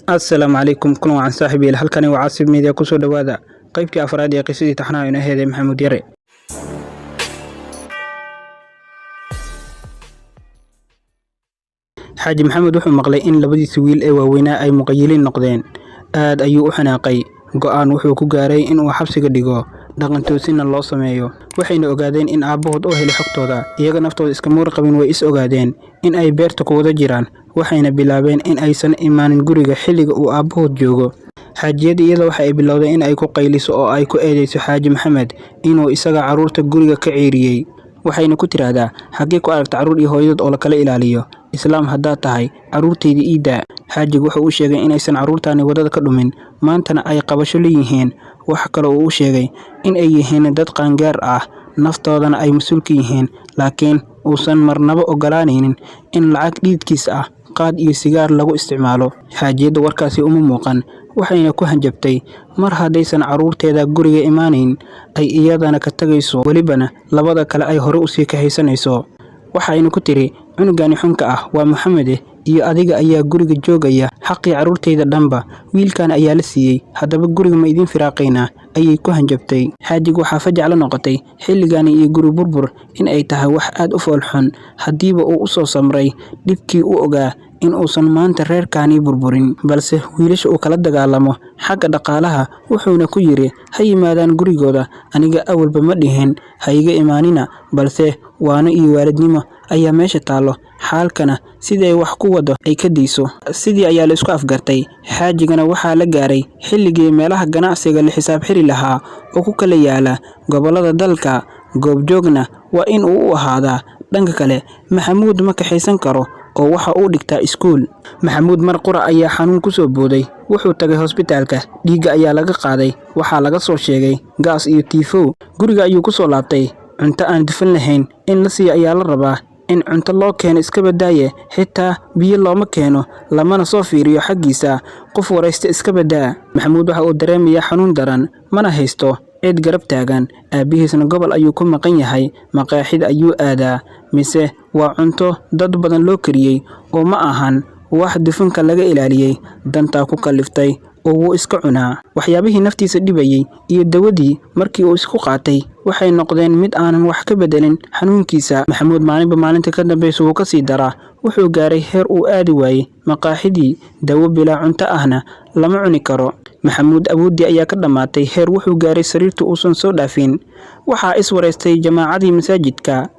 السلام عليكم كلنا عن صاحبي halkani waa Caasib Media ku soo dhawaada qaybtii afraad ee qisadii taxnaa ina heeday Maxamuud Yare Xaaji Maxamuud wuxuu maqlay in labadiisa wiil ee waaweynaa ay muqayiliin noqdeen aad ayuu u xanaaqay go'aan wuxuu ku gaaray in uu xabsiga dhigo dhaqan toosina loo sameeyo waxayna ogaadeen in aabahood oo helay xogtooda iyaga naftooda iska muur qabin way is ogaadeen in ay beerta ku wada jiraan waxayna bilaabeen in aysan imaanin guriga xilliga uu aabahood joogo xaajiyada iyada waxa ay bilowday in ay ku qayliso oo ay ku eedeyso Xaaji Maxamed inuu isaga caruurta guriga ka ceeriyay waxayna ku tiraahdaa xagee ku aragta caruur iyo hooyadod oo la kala ilaaliyo islaam hadaa tahay caruurteedii iida xaajigu wuxuu u sheegay in aysan caruurtaani wadada ka dhumin maantana ay qabasho leeyihiin wax kale oo uu sheegay in ay yihiin dad qaangaar ah naftoodana ay mas'uul ka yihiin laakiin uusan marnaba ogolaanaynin in lacag dhiidkiis ah qaad iyo sigaar lagu isticmaalo xaajiyada warkaasi uma muuqan waxayna ku hanjabtay mar hadaysan caruurteeda guriga imaanayn ay iyadana ka tagayso walibana labada kale ay hore u sii kahaysanayso waxayna ku tiri cunugani xunka ah waa Maxamed iyo adiga ayaa guriga joogaya xaqii caruurteeda dhanba wiilkan ayaa la siiyay hadaba guriga ma idin firaaqayna ayay ku hanjabtay xaajigu waxa fajac la noqotay xilligani iyo guri burbur in ay tahay wax aad u foolxun hadiiba uu u soo samray dibkii u ogaa in uusan maanta reerkaani burburin balse wiilasha uu kala dagaalamo xagga dhaqaalaha wuxuuna ku yiri ha yimaadaan gurigooda aniga awalba ma dhihin ha iga imaanina balse waana iyo waalidnimo ayaa meesha taalo xaalkana sidii wax ku wado ay ka diiso sidii ayaa la isku afgartay xaajigana waxa la gaaray xilligii meelaha ganacsiga la xisaab xiri lahaa oo ku kala yaala gobolada dalka goobjoogna waa in uu u ahaadaa dhanka kale Maxamuud ma kaxaysan karo oo waxa uu dhigtaa iskuul Maxamuud mar qura ayaa xanuun ku soo booday wuxuu tagay hospitaalka dhiiga ayaa laga qaaday waxa laga soo sheegay gaas iyo tifo guriga ayuu ku soo laabtay cunto aan dufan lahayn in la siiyo ayaa la rabaa in cunto loo keeno iska badaaye xitaa biyo looma keeno lamana soo fiiriyo xagiisa qof waraysta iska badaa Maxamuud waxa uu dareemayaa xanuun daran mana haysto cid garab taagan aabihiisna gobol ayuu ku maqan yahay maqaaxid ayuu aadaa mise waa cunto dad badan loo kariyay oo ma ahan wax dufanka laga ilaaliyay danta ku kaliftay oo uu iska cunaa waxyaabihii naftiisa dhibayay iyo dawadii markii uu isku qaatay waxay noqdeen mid aanan wax ka bedelin xanuunkiisa Maxamuud maalinba maalinta ka dambaysa uu ka sii daraa wuxuu gaaray heer uu aadi waayay maqaaxidii dawo bilaa cunto ahna lama cuni karo Maxamuud awoodii ayaa ka dhamaatay heer wuxuu gaaray sariirta uusan soo dhaafin waxa is wareystay jamaacadii masaajidka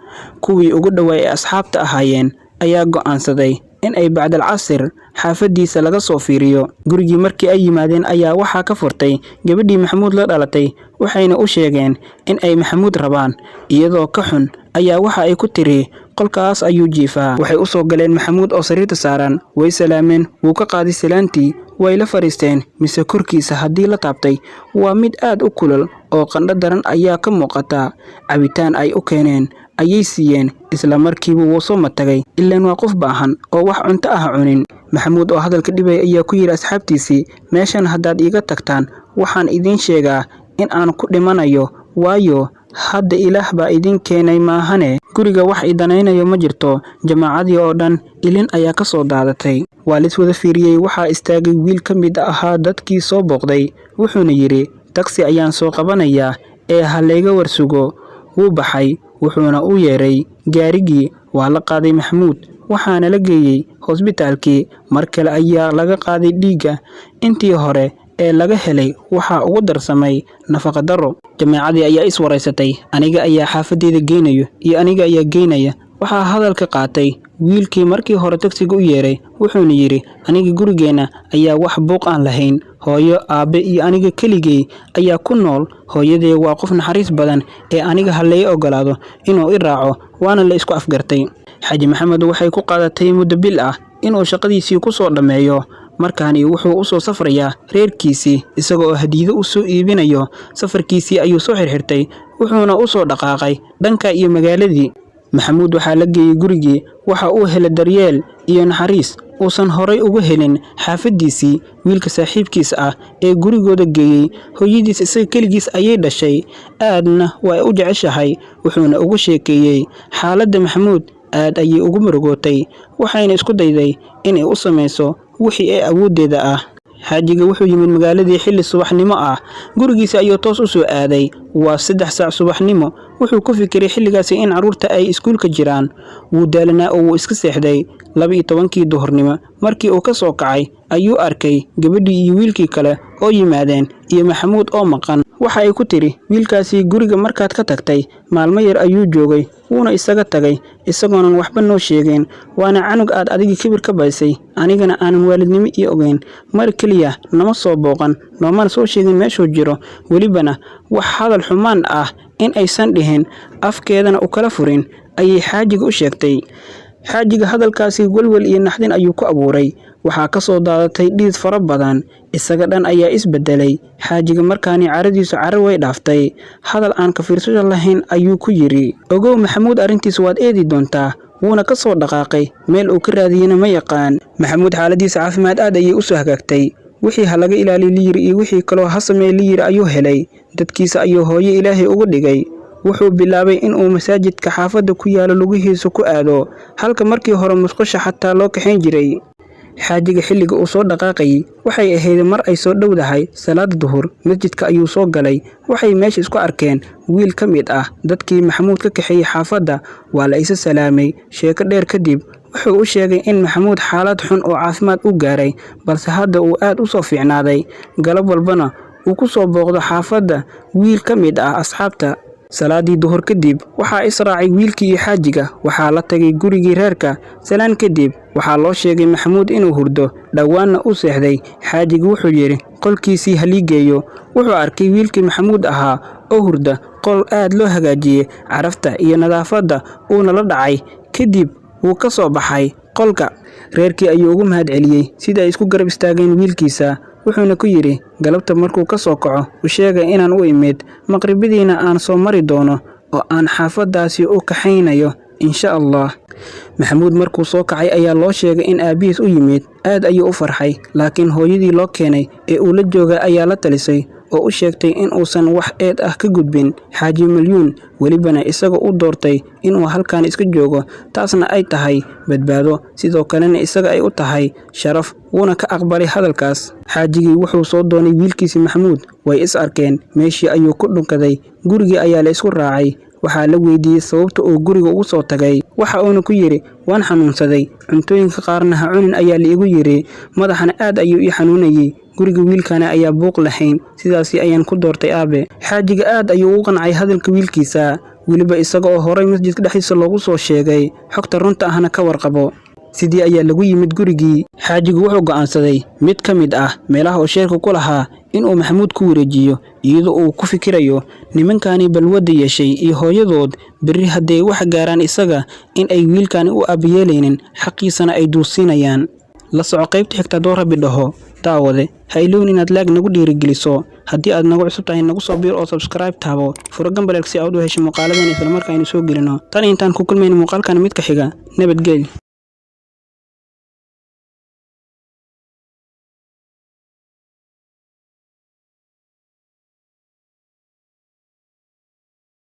kuwii ugu dhawaay ee asxaabta ahaayeen ayaa go'aansaday in ay bacdal casr xaafadiisa laga soo fiiriyo gurigii markii ay yimaadeen ayaa waxa ka furtay gabadhii Maxamuud la dhalatay waxayna u sheegeen in ay Maxamuud rabaan iyadoo ka xun ayaa waxa ay ku tiri qolkaas ayuu jiifaa waxay u soo galeen Maxamuud oo sariirta saaran way salaameen wuu ka qaaday salaantii way la fariisteen mise korkiisa hadii la taabtay waa mid aad u kulul oo qandho daran ayaa ka muuqata cabitaan ay u keeneen ayay siiyeen isla markiiba wuu soo matagay ilaan waa qof baahan oo wax cunto ah cunin Maxamuud oo hadalka dhibay ayaa ku yiri asxaabtiisii meeshan hadaad iga tagtaan waxaan idin sheegaa in aan ku dhimanayo waayo hadda ilaah baa idin keenay maahane guriga wax idanaynayo ma jirto jamaacadii oo dhan ilin ayaa ka soo daadatay waalis wada fiiriyay waxa istaagay wiil ka mid ah dadkii soo booqday wuxuuna yiri taxi ayaan soo qabanayaa ee halayga warsugo wuu baxay wuxuuna u yeeray gaarigii waa la qaaday Maxamuud waxaana la geeyay hospitaalkii mar kale ayaa laga qaaday dhiiga intii hore ee laga helay waxa ugu darsamay nafaqa daro jamaacadii ayaa is wareysatay aniga ayaa xaafadeeda geynayo iyo aniga ayaa geynaya waxa hadalka qaatay wiilkii markii hore taxiga u yeeray wuxuuna yiri aniga gurigeena ayaa wax buuq aan lahayn hooyo aabe iyo aniga keligay ayaa ku nool hooyadee waa qof naxariis badan ee aniga halay ogolaado inuu i raaco waana la isku afgartay Xaaji Maxamed waxay ku qaadatay muddo bil ah inuu shaqadiisii ku soo dhameeyo markaani wuxuu u soo safrayaa reerkiisii isagoo hadiido u soo iibinayo safarkiisii ayuu soo xirxirtay wuxuuna u soo dhaqaaqay dhanka iyo magaaladii Maxamuud waxa la geeyay gurigii waxa uu helay daryeel iyo naxariis uusan horay uga helin xaafadiisii wiilka saaxiibkiisa ah ee gurigooda geeyay hooyadiis isaga kaligiis ayay dhashay aadna way u jeceshahay wuxuuna ugu sheekeeyay xaaladda Maxamuud aad ayay ugu murugootay waxayna isku dayday in ay u sameeyso wixii ay awoodeeda ah xaajiga wuxuu yimid magaaladii xilli subaxnimo ah. Gurigiisa ayuu toos u soo aaday. Waa 3 saac subaxnimo. Wuxuu ku fikiray xilligaasi in carruurta ay iskuulka jiraan. Wuu daalanaa oo wuu iska seexday. 12kii duhurnimo markii uu ka soo kacay ayuu arkay gabadhii iyo wiilkii kale oo yimaadeen iyo Maxamuud oo maqan. Waxa ay ku tiri, wiilkaasi guriga markaad ka tagtay maalmo yar ayuu joogay, wuuna isaga tagay isagoonan waxba noo sheegeen. Waana canug aad adiga kibir ka baysay, anigana aanan waalidnimo ii ogeyn. Mar kaliya nama soo booqan, noomana soo sheegin meeshuu jiro. Welibana wax hadal xumaan ah in aysan dhihin, afkeedana u kala furin ayay xaajiga u sheegtay. xaajiga hadalkaasi walwal iyo naxdin ayuu ku abuuray. Waxaa ka soo daadatay dhiid fara badan. Isaga dhan ayaa isbedelay. Xaajiga markaani caradiisu carar way dhaaftay. Hadal aan ka fiirsasho lahayn ayuu ku yiri, ogow Maxamuud arrintiisa waad eedi doontaa. Wuuna ka soo dhaqaaqay meel uu ka raadiyana ma yaqaan. Maxamuud xaaladiisa caafimaad aad ayay u soo hagaagtay. wixii ha laga ilaaliyo liyir iyo wixii kaloo ha sameey liyir ayuu helay. Dadkiisa ayuu hooyo Ilaahay ugu dhigay. Wuxuu bilaabay in uu masaajidka xaafadda ku yaalo lugihiisa ku aado, halka markii hore musqusha xataa loo kaxayn jiray. xaajiga xilliga uu soo dhaqaaqay waxay ahayd mar ay soo dhowdahay salaada duhur. Masjidka ayuu soo galay. Waxay meesha isku arkeen wiil ka mid ah dadkii Maxamuud ka kaxeeyay xaafadda. Waa la isa salaamay. Sheeko dheer kadib wuxuu u sheegay in Maxamuud xaalad xun oo caafimaad u gaaray, balse hadda uu aad u soo fiicnaaday. Galab walbana uu ku soo booqdo xaafadda wiil ka mid ah asxaabta. salaadii duhur kadib waxaa israacay wiilkii iyo xaajiga. Waxaa la tagay gurigii reerka. Salaan kadib waxaa loo sheegay Maxamuud inuu hurdo, dhawaanna u seexday. xaajiga wuxuu yiri, qolkiisii halii geeyo. Wuxuu arkay wiilkii Maxamuud ahaa oo hurda qol aad loo hagaajiyay, carafta iyo nadaafadda uuna la dhacay. Kadib wuu ka soo baxay qolka. reerkii ayuu ugu mahad celiyay sida ay isku garab istaageen wiilkiisa. wuxuuna ku yiri, galabta markuu ka soo kaco u sheegay inaan u imid, maqribidiina aan soo mari doono oo aan xaafadaasi u kaxaynayo insha Allah. Maxamuud markuu soo kacay ayaa loo sheegay in aabihiis u yimid. aad ayuu u farxay, laakiin hooyadii loo keenay ee uu la joogay ayaa la talisay oo u sheegtay in uusan wax eed ah ka gudbin xaaji Milyuun. welibana isaga u doortay inuu halkaan iska joogo, taasna ay tahay badbaado, sidoo kalena isaga ay u tahay sharaf. wuuna ka aqbalay hadalkaas. xaajigii wuxuu soo doonay wiilkiisa Maxamuud. way is arkeen. meeshii ayuu ku dhunkaday. gurigii ayaa la isku raacay. waxaa la weydiiyey sababta uu guriga ugu soo tagay. waxa uuna ku yiri, waan xanuunsaday, cuntooyinka qaarna ha cunin ayaa la igu yiri, madaxana aad ayuu ii xanuunayay. guriga wiilkana ayaa buuq lahayn, sidaasi ayaan ku doortay aabe. xaajiga aad ayuu u qancay hadalka wiilkiisa, weliba isaga oo horay masjidka dhexdiisa loogu soo sheegay xogta runta ahna ka warqabo. sidii ayaa lagu yimid gurigii. xaajigu wuxuu go'aansaday mid ka mid ah meelaha uu sheerka ku lahaa inuu Maxamuud ku wareejiyo, iyadoo uu ku fikirayo nimankani balwada yeeshay iyo hooyadood berri hadday wax gaaraan isaga in ay wiilkani u aabayeelaynin, xaqiisana ay duusinayaan. la soco qaybta xigta doo Rabbi dhaho. daawade ha ilowin inaad laag nagu dhiirigeliso. haddii aad nagu cusub tahay nagu soo biir oo subscribe taabo, furo gambaleel si aad u hesho muuqaaladan isla markaaynu soo gelino. tan intaan ku kulmayno muuqaalkan mid ka xiga. nabadgelyo.